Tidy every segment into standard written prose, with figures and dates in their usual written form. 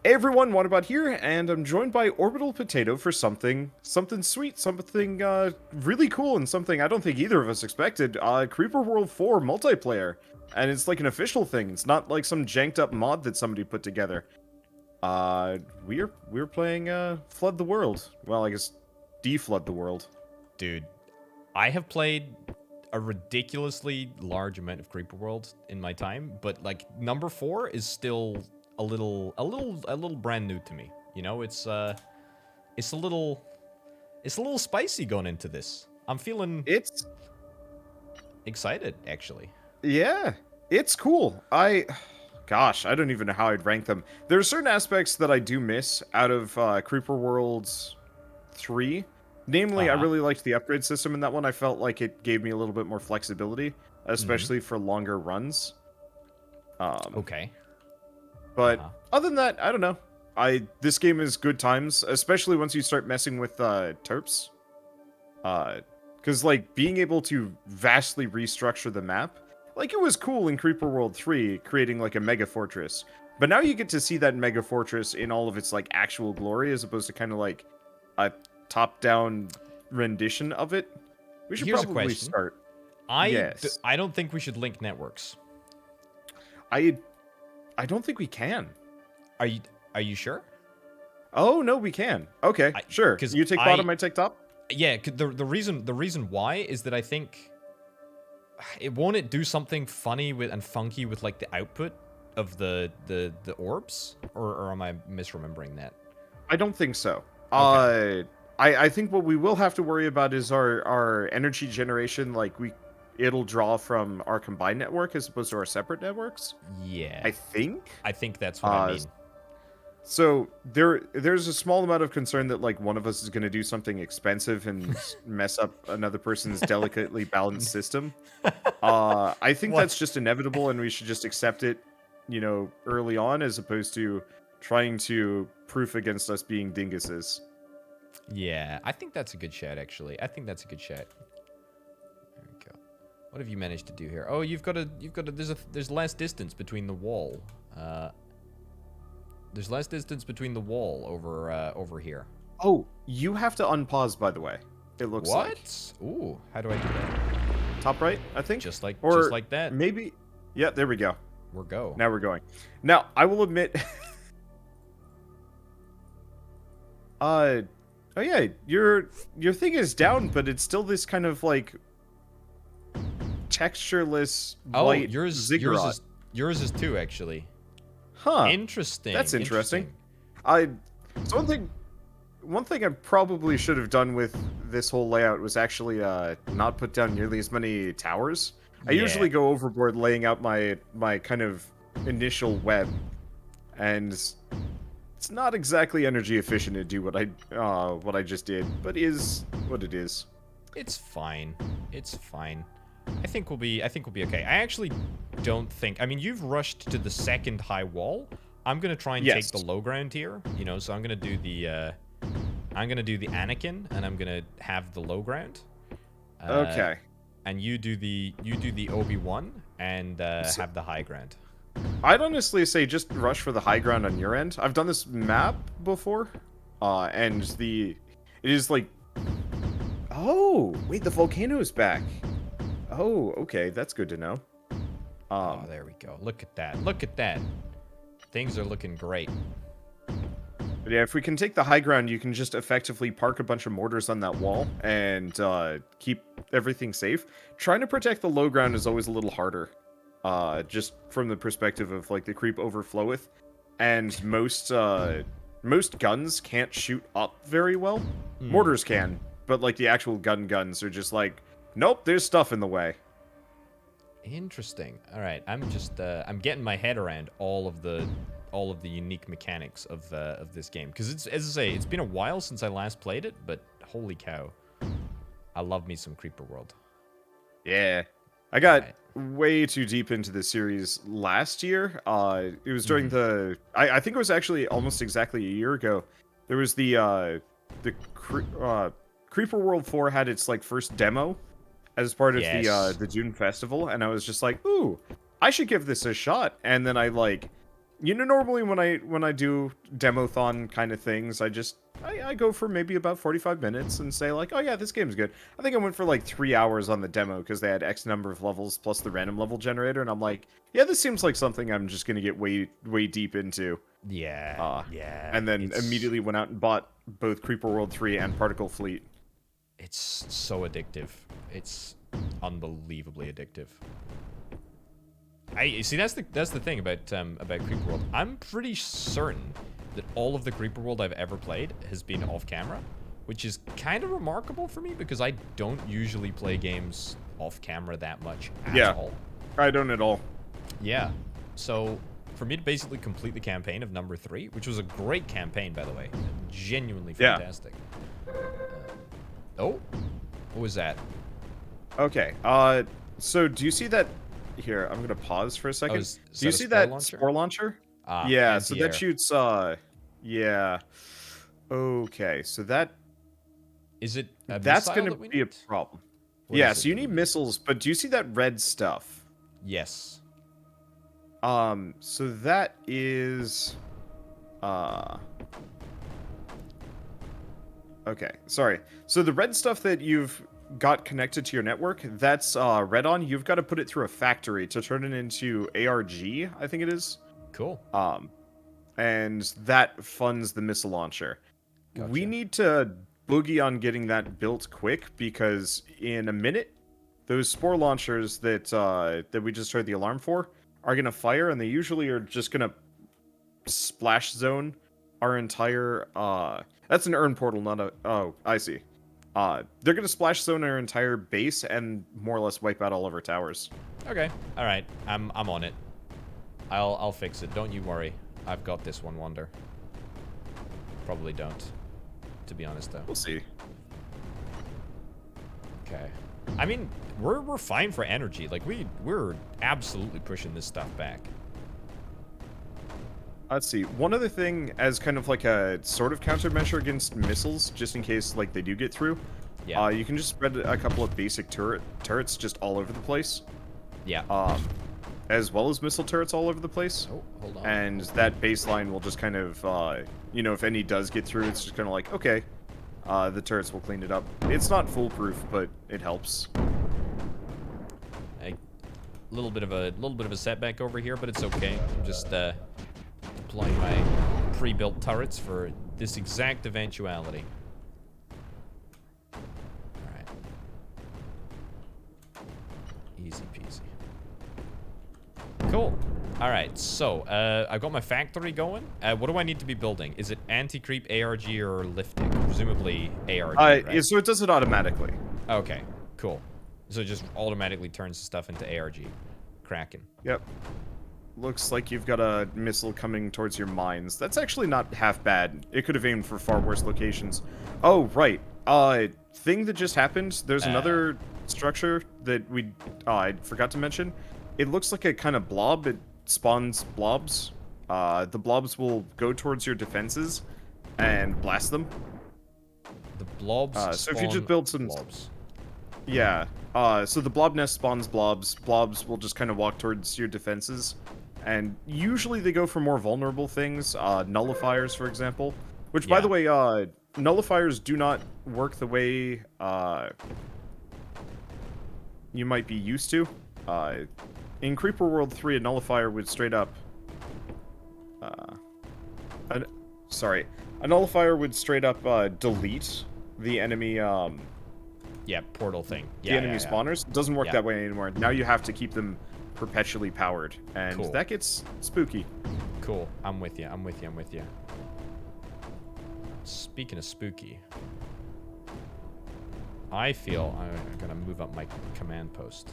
Hey everyone, Wanderbot here, and I'm joined by Orbital Potato for something sweet, something really cool, and something I don't think either of us expected. Creeper World 4 multiplayer, and it's like an official thing. It's not like some janked up mod that somebody put together. We're playing Flood the World. Well, I guess deflood the world. Dude, I have played a ridiculously large amount of Creeper World in my time, but like number 4 is still a little brand new to me. You know, it's a little spicy going into this. I'm feeling It's excited actually. Yeah, it's cool. Gosh, I don't even know how I'd rank them. There are certain aspects that I do miss out of Creeper Worlds 3. Namely, I Uh-huh. really liked the upgrade system in that one. I felt like it gave me a little bit more flexibility, Mhm. especially for longer runs. Um, Okay. but Uh-huh. other than that, I don't know. This game is good times, especially once you start messing with terps. Because like being able to vastly restructure the map, like it was cool in Creeper World 3, creating like a mega fortress. But now you get to see that mega fortress in all of its like actual glory, as opposed to kind of like a top-down rendition of it. We should Here's a probably question. start. I d- Yes, I don't think we should link networks. I I don't think we can. Are you are you sure? Oh no, we can. Okay, I sure. cuz You take I bottom, I take top. yeah, the reason why is that I think it do something funny with and funky with like the output of the orbs, or am I misremembering that? I don't think so. Okay. I think what we will have to worry about is our energy generation. Like it'll draw from our combined network as opposed to our separate networks. Yeah. I think. I think that's what I Uh, mean. so there's a small amount of concern that like one of us is going to do something expensive and mess up another person's delicately balanced system. I think What? that's just inevitable, and we should just accept it, early on, as opposed to trying to proof against us being dinguses. Yeah, I think that's a good shot actually. I think that's a good shot. There we go. What have you managed to do here? Oh, you've got a there's less distance between the wall. Uh there's less distance between the wall over here. Oh, you have to unpause, by the way. It looks like. What? Ooh, how do I do that? Top right, I think? Just Or like that. maybe. Yeah, there we go. We're go. Now we're going. Now, I will admit. uh. Oh, yeah, your thing is down, but it's still this kind of, like, textureless, Oh, white yours ziggurat. is yours is too actually. Huh. That's Interesting. interesting. Interesting. I. So one thing I probably should have done with this whole layout was actually not put down nearly as many towers. I Yeah. usually go overboard laying out my kind of initial web, and it's not exactly energy efficient to do what I just did, but is what it is. It's fine. It's fine. I think we'll be okay. I actually don't think. I mean, you've rushed to the second high wall. I'm gonna try and take Yes. the low ground here. You know, so I'm gonna do the Anakin, and I'm gonna have the low ground. Uh, Okay. and you do the Obi-Wan, and So have the high ground. I'd honestly say just rush for the high ground on your end. I've done this map before, and it is like, oh wait, the volcano is back. Oh, okay, that's good to know. Oh, there we go. Look at that. Look at that. Things are looking great. But yeah, if we can take the high ground, you can just effectively park a bunch of mortars on that wall and keep everything safe. Trying to protect the low ground is always a little harder, just from the perspective of like the creep overfloweth, and most guns can't shoot up very well. Hmm. Mortars can, but like the actual guns are just like, nope, there's stuff in the way. Interesting. All right, I'm getting my head around all of the unique mechanics of this game, because it's, as I say, it's been a while since I last played it, but holy cow, I love me some Creeper World. Yeah. I All got right. way too deep into the series last year. It was during Mm-hmm. I think it was actually almost exactly a year ago. There was Creeper World 4 had its like first demo as part of Yes. the June festival, and I was just like, ooh, I should give this a shot. And then I like normally when I do demothon kind of things, I go for maybe about 45 minutes and say like, oh yeah, this game's good. I think I went for like 3 hours on the demo because they had X number of levels plus the random level generator, and I'm like, yeah, this seems like something I'm just gonna get way deep into. Yeah, yeah. And then immediately went out and bought both Creeper World 3 and Particle Fleet. It's so addictive. It's unbelievably addictive. I see. That's the thing about Creeper World. I'm pretty certain that all of the Creeper World I've ever played has been off camera, which is kind of remarkable for me because I don't usually play games off camera that much at all. I don't at all. Yeah. So for me to basically complete the campaign of number 3, which was a great campaign, by the way, genuinely fantastic. Oh, what was that? Okay. So do you see that? Here, I'm gonna pause for a second. Do you see that spore launcher? Yeah. So that shoots. Yeah. Okay. So that. Is it? That's gonna be a problem. Yeah. So you need missiles, but do you see that red stuff? Yes. So that is. Okay. Sorry. So the red stuff that you've got connected to your network, that's red on. You've got to put it through a factory to turn it into ARG, I think it is. Cool. And that funds the missile launcher. Gotcha. We need to boogie on getting that built quick because in a minute, those spore launchers that that we just heard the alarm for are gonna fire, and they usually are just gonna splash zone our entire. That's an urn portal, not a. Oh, I see. They're gonna splash zone our entire base and more or less wipe out all of our towers. Okay, all right, I'm on it. I'll fix it. Don't you worry. I've got this one, Wonder. Probably don't, to be honest though. We'll see. Okay. I mean, we're fine for energy. Like we're absolutely pushing this stuff back. Let's see. One other thing, as kind of like a sort of countermeasure against missiles, just in case like they do get through. Yeah. You can just spread a couple of basic turrets just all over the place. Yeah. As well as missile turrets all over the place. Oh, hold on. And that baseline will just kind of, you know, if any does get through, it's just kind of like, okay, the turrets will clean it up. It's not foolproof, but it helps. A little bit of a setback over here, but it's okay. I'm just deploying my pre-built turrets for this exact eventuality. All right. Easy peasy. Cool. All right, so I've got my factory going. What do I need to be building? Is it anti-creep, ARG, or lifting? Presumably ARG, right? So it does it automatically. Okay, cool. So it just automatically turns the stuff into ARG. Kraken. Yep. Looks like you've got a missile coming towards your mines. That's actually not half bad. It could have aimed for far worse locations. Oh, right. Thing that just happened, there's another structure that I forgot to mention. It looks like a kind of blob. It spawns blobs. The blobs will go towards your defenses and blast them. The blobs so if you just build some blobs. Yeah. So the blob nest spawns blobs. Blobs will just kind of walk towards your defenses. And usually they go for more vulnerable things. Nullifiers, for example. Which, by the way, nullifiers do not work the way you might be used to. In Creeper World 3, a nullifier would straight up... a nullifier would straight up delete the enemy... yeah, portal thing. The enemy spawners. It doesn't work that way anymore. Now you have to keep them perpetually powered, and that gets spooky. Cool. I'm with you. I'm with you. I'm with you. Speaking of spooky, I feel I'm gonna move up my command post.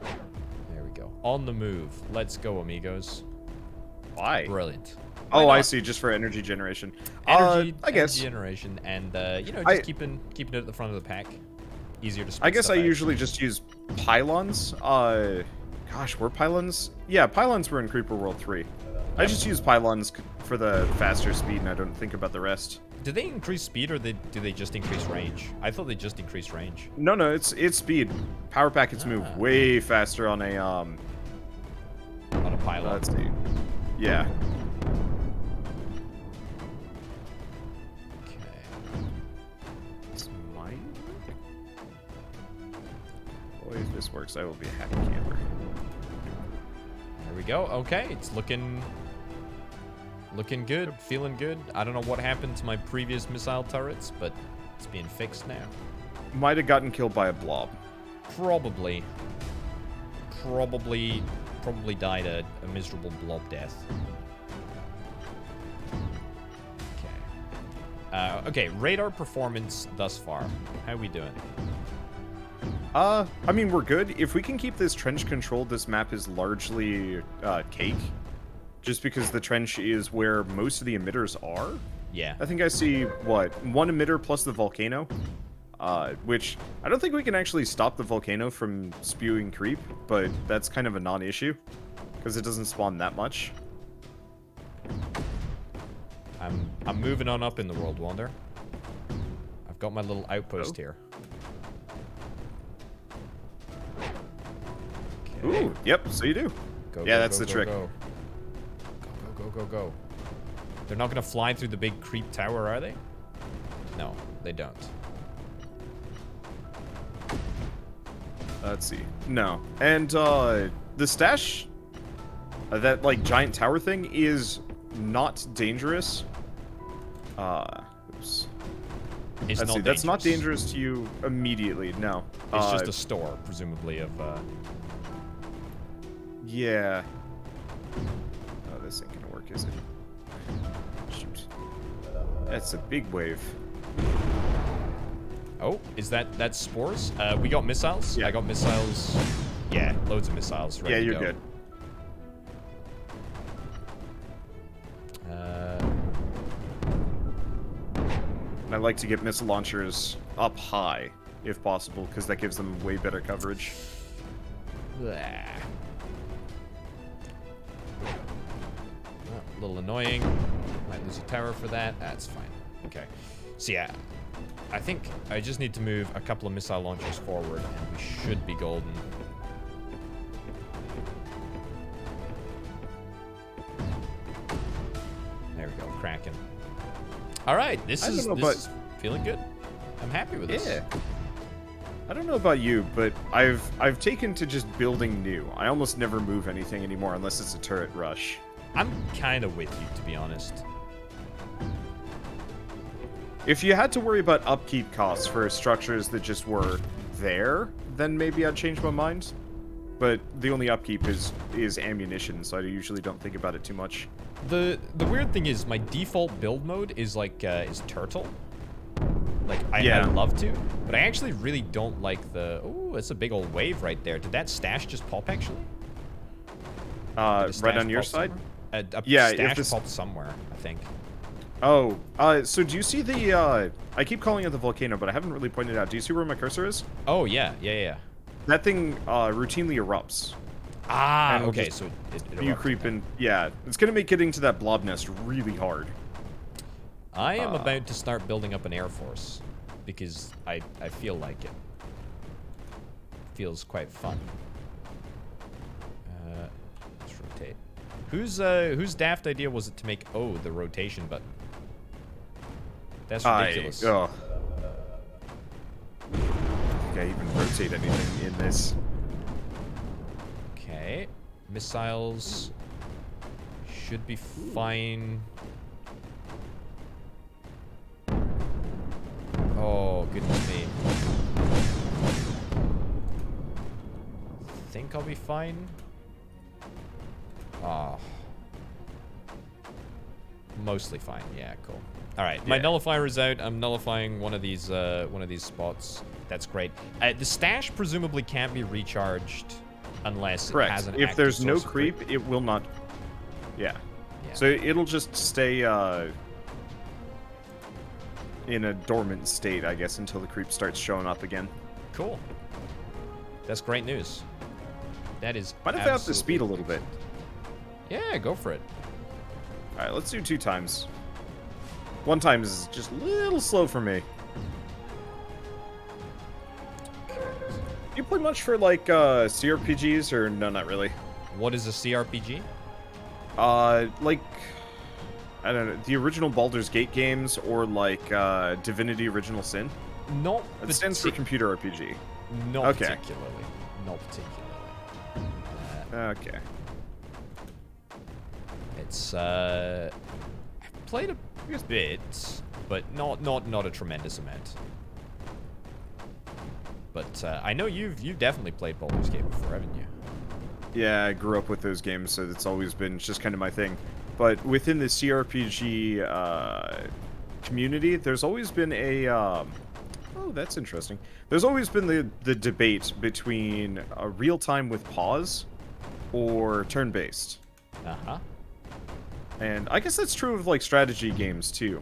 There we go. On the move. Let's go, amigos. Why? Brilliant. Oh, I see. Just for energy generation. I guess. Energy generation, and you know, just keeping it at the front of the pack. Easier to. I guess I usually just use pylons. Gosh, were pylons? Yeah, pylons were in Creeper World 3. I just use pylons for the faster speed, and I don't think about the rest. Do they increase speed, or do they just increase range? I thought they just increased range. No, it's speed. Power packets move way faster on a pylon. Let's see. Yeah. Okay. This might work. Boy, if this works, I will be a happy camper. There we go. Okay, it's looking good, feeling good. I don't know what happened to my previous missile turrets, but it's being fixed now. Might have gotten killed by a blob. Probably died a miserable blob death. Okay. Okay, radar performance thus far. How we doing? I mean, we're good. If we can keep this trench controlled, this map is largely cake. Just because the trench is where most of the emitters are. Yeah. I think I see, what, one emitter plus the volcano? Which, I don't think we can actually stop the volcano from spewing creep, but that's kind of a non-issue. Because it doesn't spawn that much. I'm moving on up in the World Wonder. I've got my little outpost here. Okay. Ooh, yep, so you do. Go, Yeah, go, that's go, the go, trick. Go. Go. They're not gonna fly through the big creep tower, are they? No, they don't. Let's see. No. And, the stash, that, like, giant tower thing is not dangerous. Oops. It's Let's see, that's not dangerous to you immediately, no. It's just a store, presumably, of, Yeah. Oh, this ain't gonna work, is it? Shoot. That's a big wave. Oh, is that's spores? We got missiles? Yeah. I got missiles. Yeah, loads of missiles. Ready Yeah, to you're go. good. And I like to get missile launchers up high, if possible, because that gives them way better coverage. Blah. Oh, a little annoying. Might lose a tower for that. That's fine. Okay. So yeah, I think I just need to move a couple of missile launchers forward, and we should be golden. There we go, cracking. All right, this is feeling good. I'm happy with this. Yeah. I don't know about you, but I've taken to just building new. I almost never move anything anymore unless it's a turret rush. I'm kind of with you, to be honest. If you had to worry about upkeep costs for structures that just were there, then maybe I'd change my mind. But the only upkeep is ammunition, so I usually don't think about it too much. The weird thing is my default build mode is like is turtle. Like I'd love to, but I actually really don't like the. Oh, it's a big old wave right there. Did that stash just pop actually? Right on your side? A Yeah, stash popped somewhere, I think. Oh, so do you see the, I keep calling it the volcano, but I haven't really pointed it out. Do you see where my cursor is? Oh, yeah. That thing, routinely erupts. Ah, and okay, so it you erupted creep then. in. Yeah, it's gonna make getting to that blob nest really hard. I am about to start building up an air force, because I feel like it. Feels quite fun. Let's rotate. Whose daft idea was it to make, the rotation button? That's ridiculous. I don't think I even rotate anything in this. Okay. Missiles should be fine. Oh, goodness me. Think I'll be fine. Oh. Mostly fine. Yeah, cool. All right, my nullifier is out. I'm nullifying one of these spots. That's great. The stash presumably can't be recharged unless it has an if active there's no source of creep, it will not. Yeah. So it'll just stay in a dormant state, I guess, until the creep starts showing up again. Cool. That's great news. That is. Might have to up the speed a little bit. Yeah, go for it. All right, let's do 2 times. 1 time is just a little slow for me. You play much for like CRPGs or no? Not really. What is a CRPG? Like, I don't know, the original Baldur's Gate games or like Divinity Original Sin. Not It stands for computer RPG. Not Okay. particularly. Not particularly. Okay. It's I've played a bit, but not a tremendous amount. But I know you've definitely played Baldur's Gate before, haven't you? Yeah, I grew up with those games, so it's always been just kind of my thing. But within the CRPG community, there's always been a oh, that's interesting. There's always been the debate between real time with pause or turn-based. Uh-huh. And I guess that's true of like strategy games too.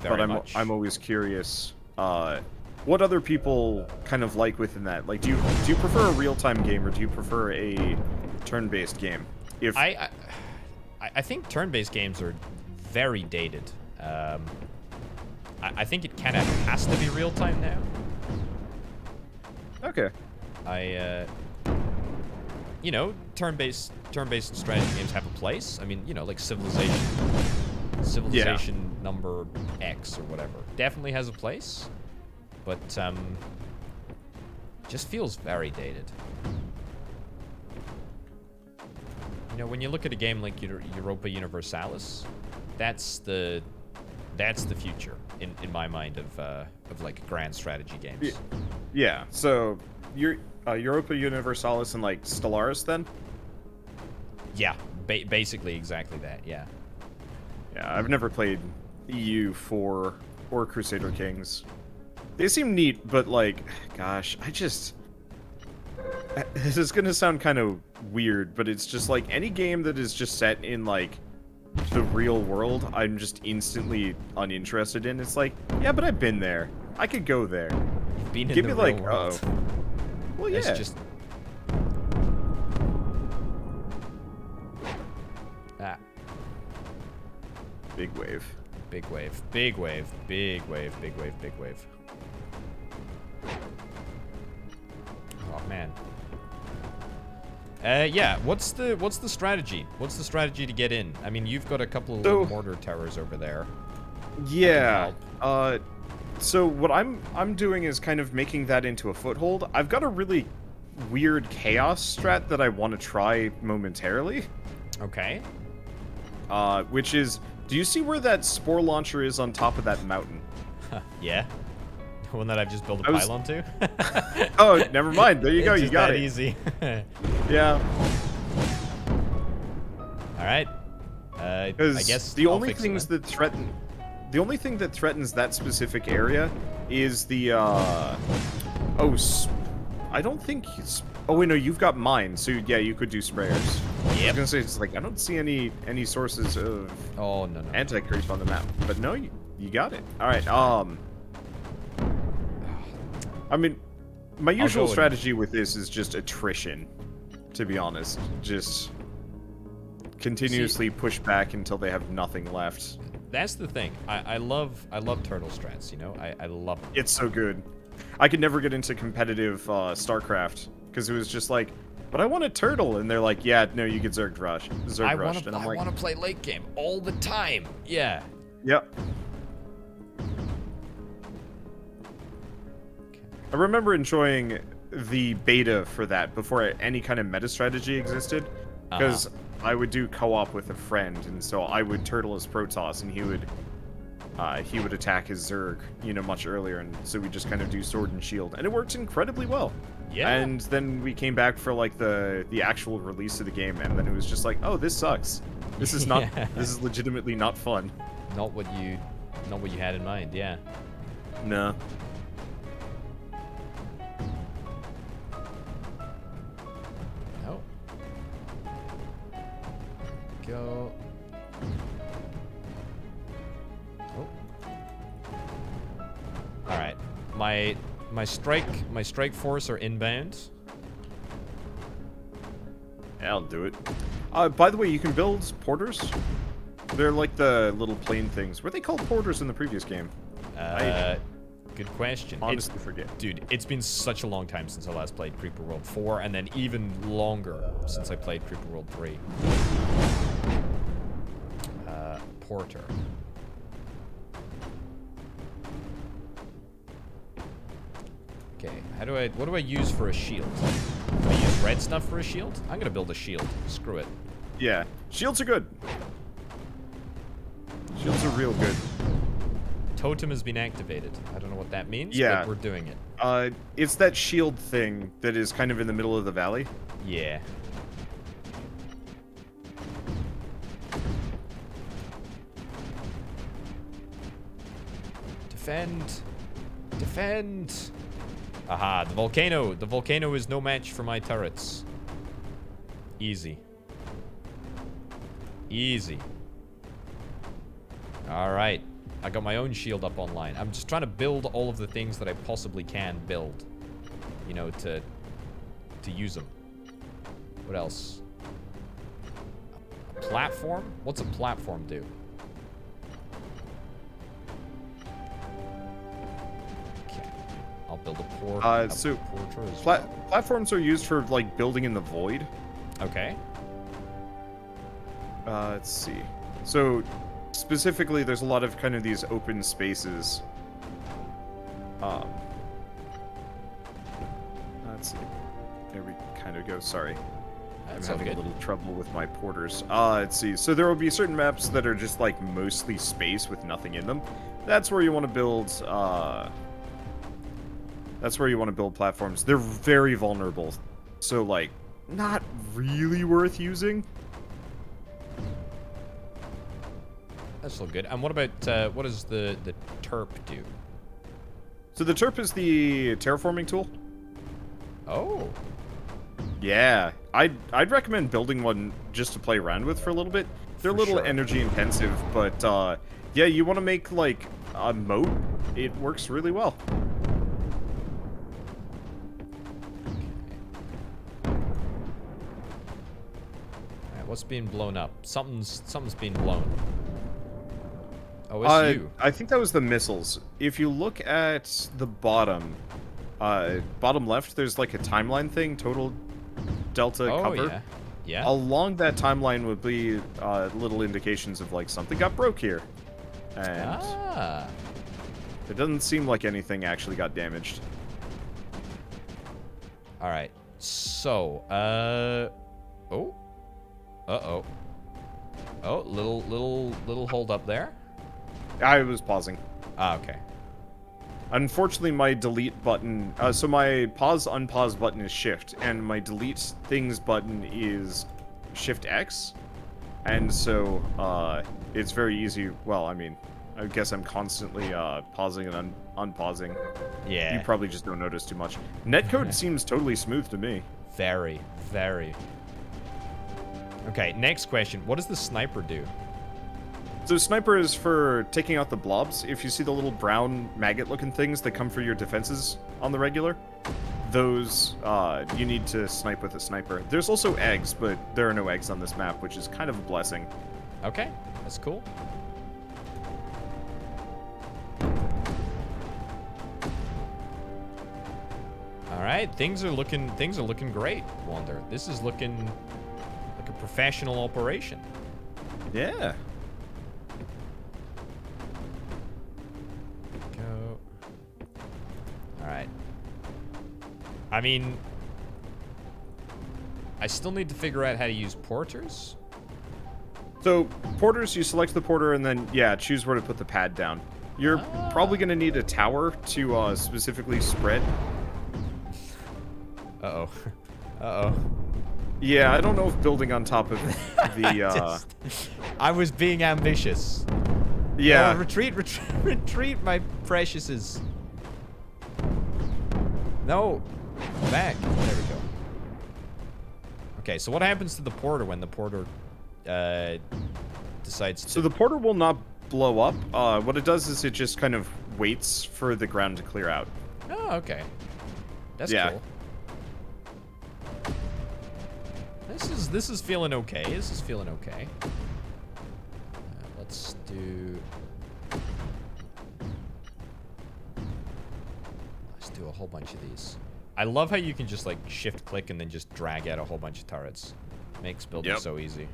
Very But much. I'm always curious what other people kind of like within that. Like, do you prefer a real-time game or do you prefer a turn-based game? If I think turn-based games are very dated. I think it kind of has to be real-time now. okay, You know, turn-based strategy games have a place. I mean, you know, like Civilization number X or whatever definitely has a place, but just feels very dated. You know, when you look at a game like Europa Universalis, that's the future in my mind of like grand strategy games. yeah. So Europa Universalis and like Stellaris then. Yeah, basically exactly that. Yeah. Yeah, I've never played EU4 or Crusader Kings. They seem neat, but like, gosh, this is gonna sound kind of weird, but it's just like any game that is just set in like the real world, I'm just instantly uninterested in. It's like, yeah, but I've been there. I could go there. Being Give in me the like, real world. well, yeah. It's just Big wave. big wave, big wave, big wave, big wave, big wave. Oh man. Yeah. What's the strategy? What's the strategy to get in? I mean, you've got a couple of mortar towers over there. Yeah. So what I'm doing is kind of making that into a foothold. I've got a really weird chaos strat that I want to try momentarily. Okay. Which is, do you see where that spore launcher is on top of that mountain? Yeah. The one that I've just built a I was- pylon to. Oh, never mind. There you go. It's You just got that it. easy. Yeah. All right. I Because guess the I'll only fix it things then. that threaten, the only thing that threatens that specific area is the I don't think. Oh wait, no, you've got mine. So yeah, you could do sprayers. I was Yep. gonna say it's like I don't see any sources of Oh no. anti-creep on the map, but no, you got it. All right. I mean, my usual go and- strategy with this is just attrition. To be honest, just continuously push back until they have nothing left. That's the thing. I love turtle strats. You know, I love them. It's so good. I could never get into competitive StarCraft because it was just like, but I want a turtle, and they're like, yeah, no, you get Zerg rushed, I and I'm like, want to play late game all the time. Yeah. yep. I remember enjoying the beta for that before any kind of meta strategy existed, because I would do co-op with a friend, and so I would turtle as Protoss, and he would attack his Zerg, you know, much earlier, and so we just kind of do sword and shield, and it worked incredibly well. Yeah. And then we came back for like the actual release of the game, and then it was just like, oh, this sucks. This is not. Yeah. This is legitimately not fun. Not what you had in mind. Yeah. No. No. Go. Oh. All right. My strike force are inbound. Yeah, I'll do it. By the way, you can build porters. They're like the little plane things. Were they called porters in the previous game? Good question. Honestly, forget. Dude, it's been such a long time since I last played Creeper World 4, and then even longer since I played Creeper World 3. porter. Okay, what do I use for a shield? Do I use red stuff for a shield? I'm gonna build a shield. Screw it. Yeah, shields are good. Shields are real good. Totem has been activated. I don't know what that means, Yeah. but we're doing it. It's that shield thing that is kind of in the middle of the valley. Yeah. Defend. Defend. Aha, the volcano. The volcano is no match for my turrets. Easy. Easy. Alright. I got my own shield up online. I'm just trying to build all of the things that I possibly can build. You know, to use them. What else? A platform? What's a platform do? Okay. I'll build a porter as well. Platforms are used for, like, building in the void. Okay. Let's see. So, specifically, there's a lot of kind of these open spaces. Let's see. There we kind of go. Sorry. That's I'm having all a good. little trouble with my porters. Let's see. So there will be certain maps that are just, like, mostly space with nothing in them. That's where you want to build, that's where you want to build platforms. They're very vulnerable. So, like, not really worth using. That's all good. And what about, what does the terp do? So the terp is the terraforming tool. Oh. Yeah, I'd recommend building one just to play around with for a little bit. They're a For little sure. energy intensive, but yeah, you want to make like a moat. It works really well. Alright, what's being blown up? Something's being blown. Oh, it's you. I think that was the missiles. If you look at the bottom left, there's like a timeline thing, total delta Oh, cover. yeah. Yeah. Along that timeline would be little indications of like something got broke here, and Ah. it doesn't seem like anything actually got damaged. All right. So, oh. Uh-oh. Oh, little hold up there. I was pausing. Ah, okay. Unfortunately, my delete button, so my pause unpause button is shift, and my delete things button is shift X, and so it's very easy. Well, I mean, I guess I'm constantly pausing and unpausing. Yeah. You probably just don't notice too much. Netcode seems totally smooth to me. Very, very. Okay, next question. What does the sniper do? So sniper is for taking out the blobs. If you see the little brown maggot-looking things that come for your defenses on the regular, those you need to snipe with a sniper. There's also eggs, but there are no eggs on this map, which is kind of a blessing. Okay, that's cool. All right, things are looking great, Wander. This is looking like a professional operation. Yeah. Go. All right. I mean, I still need to figure out how to use porters. So porters, you select the porter and then, yeah, choose where to put the pad down. You're probably going to need a tower to specifically spread. Uh-oh. Uh-oh. Yeah, I don't know if building on top of the... I was being ambitious. yeah. Oh, retreat, retreat, my preciouses. No. Back. There we go. Okay, so what happens to the porter when the porter decides to... So the porter will not blow up. What it does is it just kind of waits for the ground to clear out. Oh, okay. That's Yeah. cool. This is feeling okay. This is feeling okay. Let's do a whole bunch of these. I love how you can just like shift click and then just drag out a whole bunch of turrets. Makes building Yep. so easy.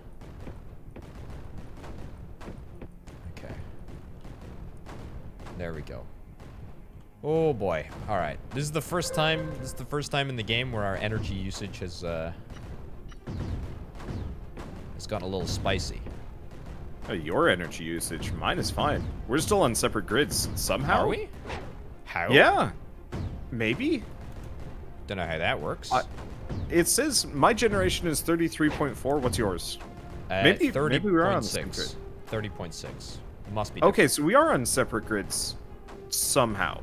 There we go. Oh boy. All right. This is the first time. This is the first time in the game where our energy usage has gotten a little spicy. Oh, your energy usage. Mine is fine. We're still on separate grids somehow. Are we? How? Yeah. Maybe. Don't know how that works. It says my generation is 33.4. What's yours? Maybe we're on the same grid. 30.6. Must be. Okay, so we are on separate grids somehow.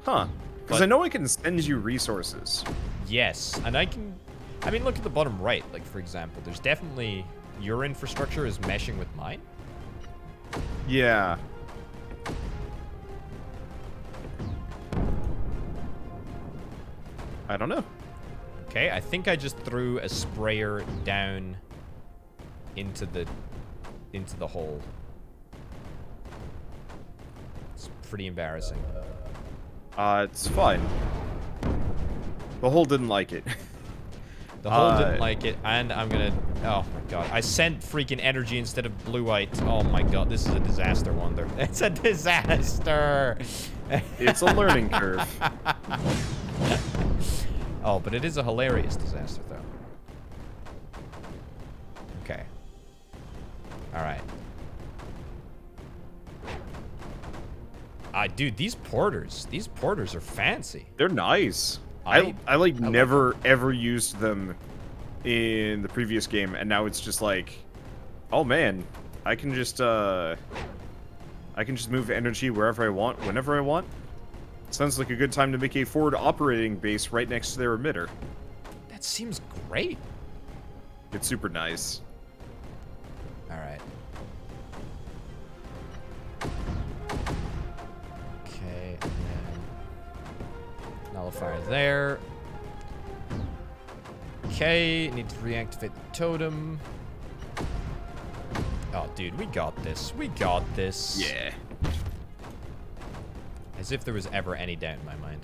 Huh. Because But- I know I can send you resources. Yes, and I can. I mean, look at the bottom right. Like, for example, there's definitely your infrastructure is meshing with mine. Yeah. I don't know. Okay, I think I just threw a sprayer down into the hole. It's pretty embarrassing. It's fine. The hole didn't like it. The hole didn't like it, and I'm gonna. Oh my god! I sent freaking energy instead of blue-white. Oh my god! This is a disaster wonder. It's a disaster. It's a learning curve. Oh, but it is a hilarious disaster, though. Okay. All right. Dude, these porters are fancy. They're nice. I I like like never ever used them in the previous game, and now it's just like, oh man, I can just move energy wherever I want, whenever I want. Sounds like a good time to make a forward operating base right next to their emitter. That seems great. It's super nice. All right. Okay, and then nullifier there. Okay, need to reactivate the totem. Oh, dude, we got this. We got this. Yeah. As if there was ever any doubt in my mind.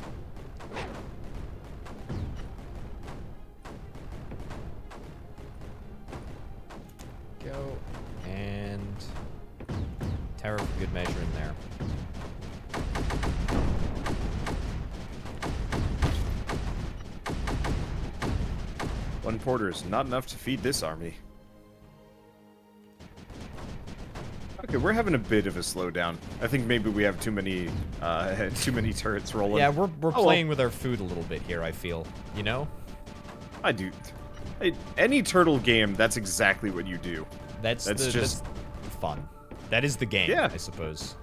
Go. And tower for good measure in there. One porter is not enough to feed this army. Okay, we're having a bit of a slowdown. I think maybe we have too many turrets rolling. Yeah, we're well. playing with our food a little bit here, I feel. You know? I do. Any turtle game, that's exactly what you do. That's just fun. That is the game, Yeah. I suppose.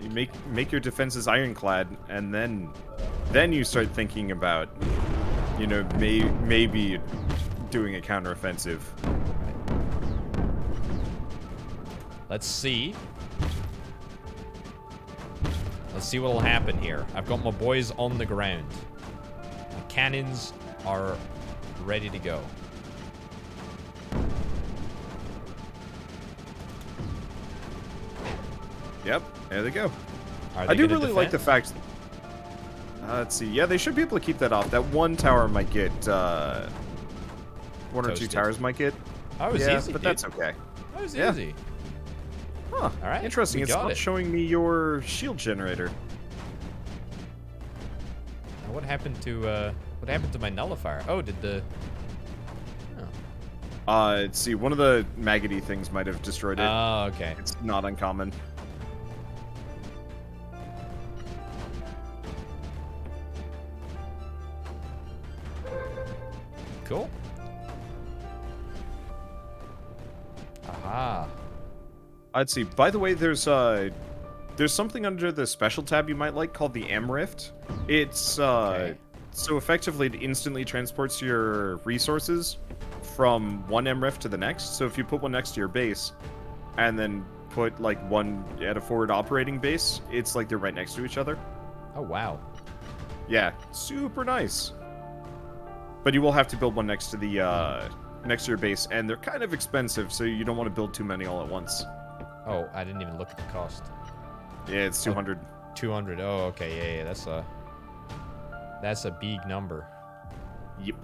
You make your defenses ironclad, and then you start thinking about, you know, maybe doing a counteroffensive. Let's see. Let's see what'll happen here. I've got my boys on the ground. The cannons are ready to go. Yep, there they go. Are I they do gonna really like the defend? fact. Let's see. Yeah, they should be able to keep that off. That one tower might get one or two Toasted. towers might get. That was Yeah, easy, but dude. that's okay. That was Yeah. easy. Huh. All right, Interesting. we It's got not it. showing me your shield generator. Now, what happened to my nullifier? Oh, did the... Oh. Let's see. One of the maggoty things might have destroyed it. Oh, okay. It's not uncommon. Cool. Aha. Let's see. By the way, there's something under the special tab you might like called the M Rift. It's Okay. so effectively it instantly transports your resources from one M Rift to the next. So if you put one next to your base, and then put like one at a forward operating base, it's like they're right next to each other. Oh, wow. Yeah, super nice. But you will have to build one next to the next to your base, and they're kind of expensive, so you don't want to build too many all at once. Oh, I didn't even look at the cost. Yeah, it's 200. 200. Oh, okay. Yeah, that's a big number. Yep.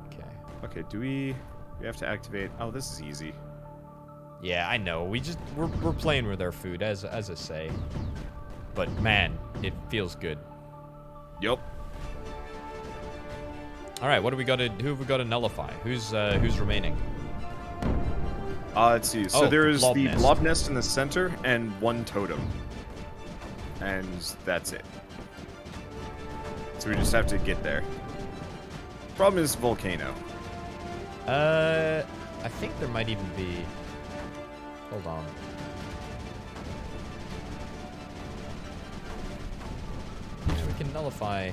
Okay. Okay, do we have to activate? Oh, this is easy. Yeah, I know. We're playing with our food, as I say. But man, it feels good. Yep. All right, what do we got to? Who have we got to nullify? Who's remaining? Let's see. So Oh, there's blob the nest. blob nest in the center and one totem. And that's it. So we just have to get there. Problem is volcano. I think there might even be. Hold on. Yeah, we can nullify.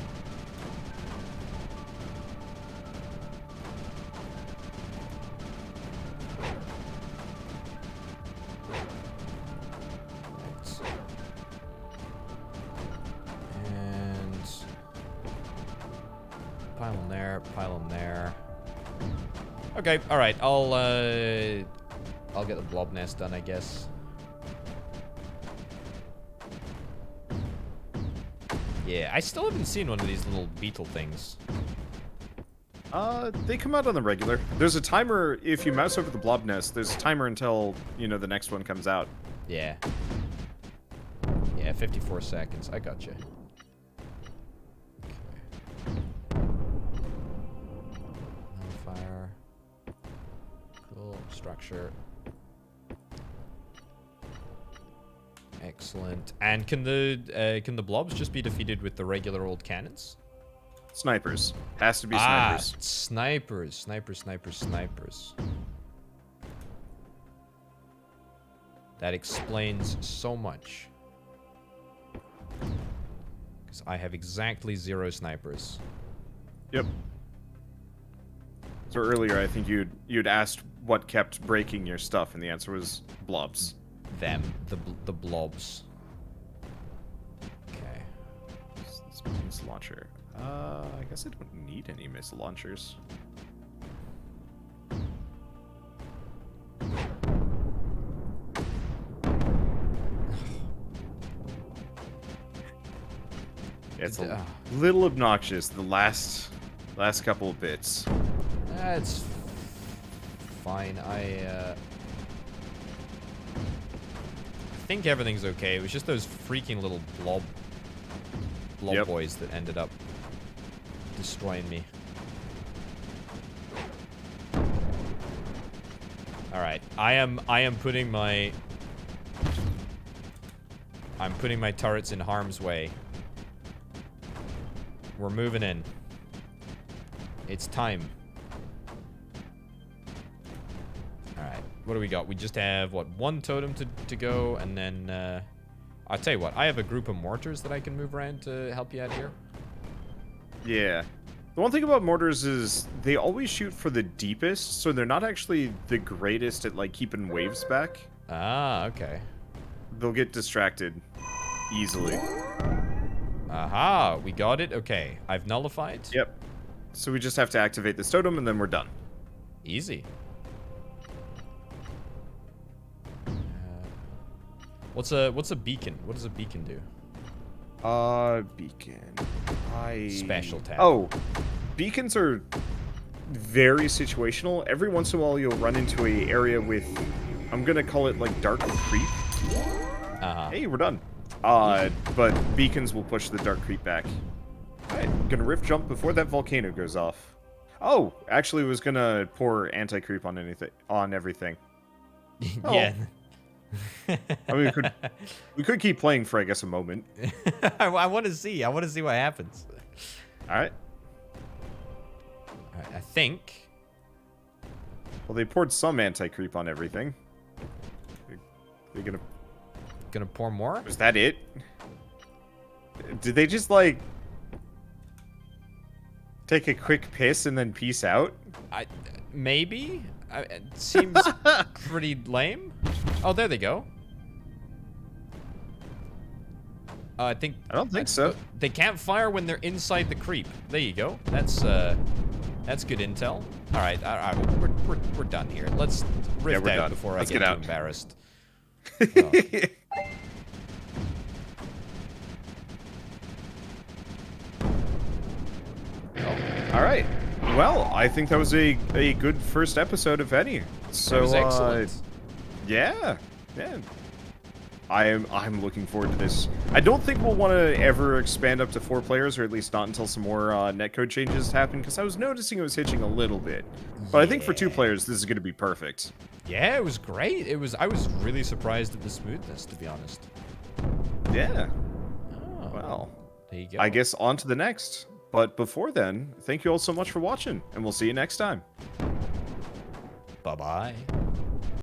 And pile them there. Okay, all right. I'll get the blob nest done, I guess. Yeah, I still haven't seen one of these little beetle things. They come out on the regular. There's a timer if you mouse over the blob nest. There's a timer until, you know, the next one comes out. Yeah. Yeah, 54 seconds. I got you. Fire. Cool. Structure. Excellent. And can the blobs just be defeated with the regular old cannons? Snipers. Has to be snipers. Snipers. That explains so much. Because I have exactly 0 snipers. Yep. So earlier, I think you'd asked what kept breaking your stuff, and the answer was blobs. The blobs. Okay. This missile launcher. I guess I don't need any missile launchers. It's a little obnoxious, the last couple of bits. That's fine. I think everything's okay. It was just those freaking little blob Yep. boys that ended up destroying me. All right, I am putting my turrets in harm's way. We're moving in. It's time. All right, what do we got? We just have what, 1 totem to go, and then I'll tell you what. I have a group of mortars that I can move around to help you out here. Yeah. The one thing about mortars is they always shoot for the deepest, so they're not actually the greatest at, like, keeping waves back. Ah, okay. They'll get distracted easily. Aha, we got it. Okay, I've nullified. Yep. So we just have to activate this totem, and then we're done. Easy. What's a beacon? What does a beacon do? Beacon. Special tab. Oh, beacons are very situational. Every once in a while, you'll run into a area with, I'm gonna call it like dark creep. Hey, we're done. But beacons will push the dark creep back. Alright, gonna rift jump before that volcano goes off. Oh, actually was gonna pour anti-creep on everything. Yeah. I mean, we could keep playing for, I guess, a moment. I want to see. I want to see what happens. Alright. I think. Well, they poured some anti-creep on everything. They're Gonna pour more? Was that it? Did they just, like, take a quick piss and then peace out? Maybe. It seems pretty lame. Oh, there they go. I don't think so. They can't fire when they're inside the creep. There you go. That's good intel. All right, we're done here. Let's rift out before I get too embarrassed. Oh. All right. Well, I think that was a good first episode, if any. So, that was excellent. Yeah, yeah. I'm looking forward to this. I don't think we'll want to ever expand up to 4 players, or at least not until some more netcode changes happen, because I was noticing it was hitching a little bit. But I think for 2 Yeah. players, this is going to be perfect. Yeah, it was great. I was really surprised at the smoothness, to be honest. Yeah. Oh, Well, there you go. I guess on to the next. But before then, thank you all so much for watching, and we'll see you next time. Bye-bye.